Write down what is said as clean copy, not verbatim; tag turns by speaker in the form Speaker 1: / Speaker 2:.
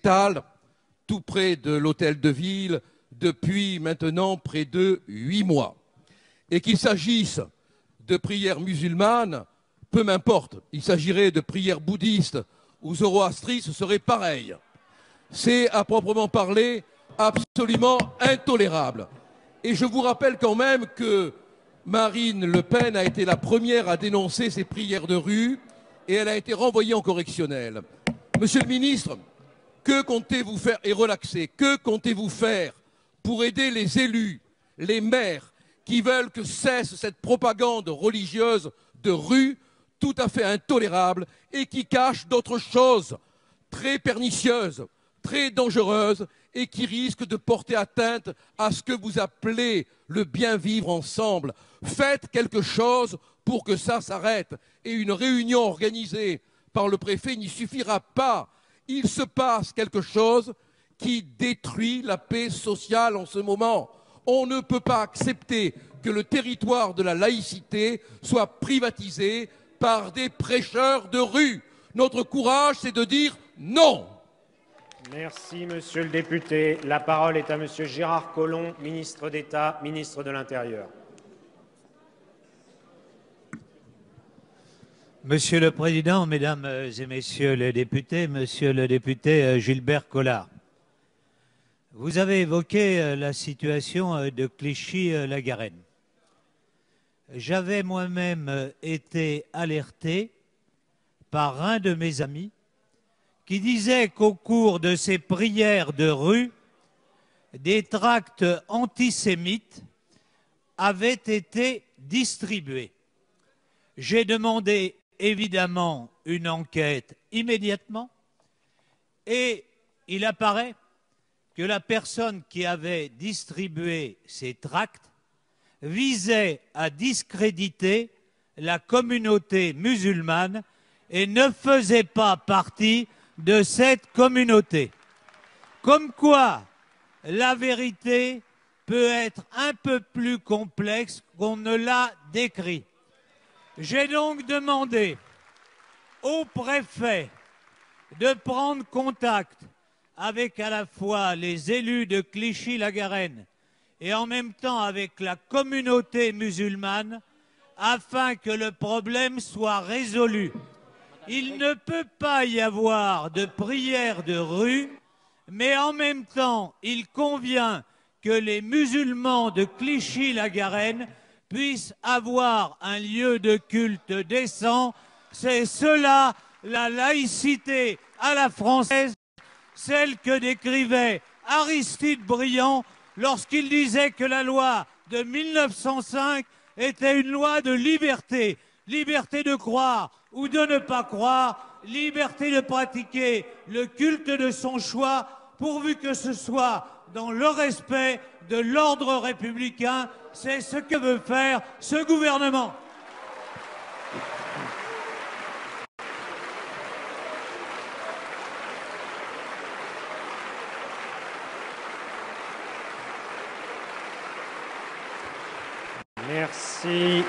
Speaker 1: Tal, tout près de l'hôtel de ville, depuis maintenant près de 8 mois. Et qu'il s'agisse de prières musulmanes, peu m'importe, il s'agirait de prières bouddhistes ou zoroastristes, ce serait pareil. C'est à proprement parler absolument intolérable. Et je vous rappelle quand même que Marine Le Pen a été la première à dénoncer ces prières de rue et elle a été renvoyée en correctionnel. Monsieur le ministre, que comptez-vous faire et relaxer? Que comptez-vous faire pour aider les élus, les maires qui veulent que cesse cette propagande religieuse de rue tout à fait intolérable et qui cache d'autres choses très pernicieuses, très dangereuses et qui risquent de porter atteinte à ce que vous appelez le bien vivre ensemble? Faites quelque chose pour que ça s'arrête. Et une réunion organisée par le préfet n'y suffira pas. Il se passe quelque chose qui détruit la paix sociale en ce moment. On ne peut pas accepter que le territoire de la laïcité soit privatisé par des prêcheurs de rue. Notre courage, c'est de dire non.
Speaker 2: Merci, monsieur le député. La parole est à monsieur Gérard Collomb, ministre d'État, ministre de l'Intérieur.
Speaker 3: Monsieur le Président, Mesdames et Messieurs les députés, Monsieur le député Gilbert Collard, vous avez évoqué la situation de Clichy-la-Garenne. J'avais moi-même été alerté par un de mes amis qui disait qu'au cours de ces prières de rue, des tracts antisémites avaient été distribués. J'ai demandé évidemment une enquête immédiatement et il apparaît que la personne qui avait distribué ces tracts visait à discréditer la communauté musulmane et ne faisait pas partie de cette communauté. Comme quoi, la vérité peut être un peu plus complexe qu'on ne l'a décrit. J'ai donc demandé au préfet de prendre contact avec à la fois les élus de Clichy-la-Garenne et en même temps avec la communauté musulmane afin que le problème soit résolu. Il ne peut pas y avoir de prière de rue, mais en même temps, il convient que les musulmans de Clichy-la-Garenne puissent avoir un lieu de culte décent. C'est cela la laïcité à la française, celle que décrivait Aristide Briand lorsqu'il disait que la loi de 1905 était une loi de liberté. Liberté de croire ou de ne pas croire, liberté de pratiquer le culte de son choix, pourvu que ce soit dans le respect de l'ordre républicain. C'est ce que veut faire ce gouvernement.
Speaker 2: Merci.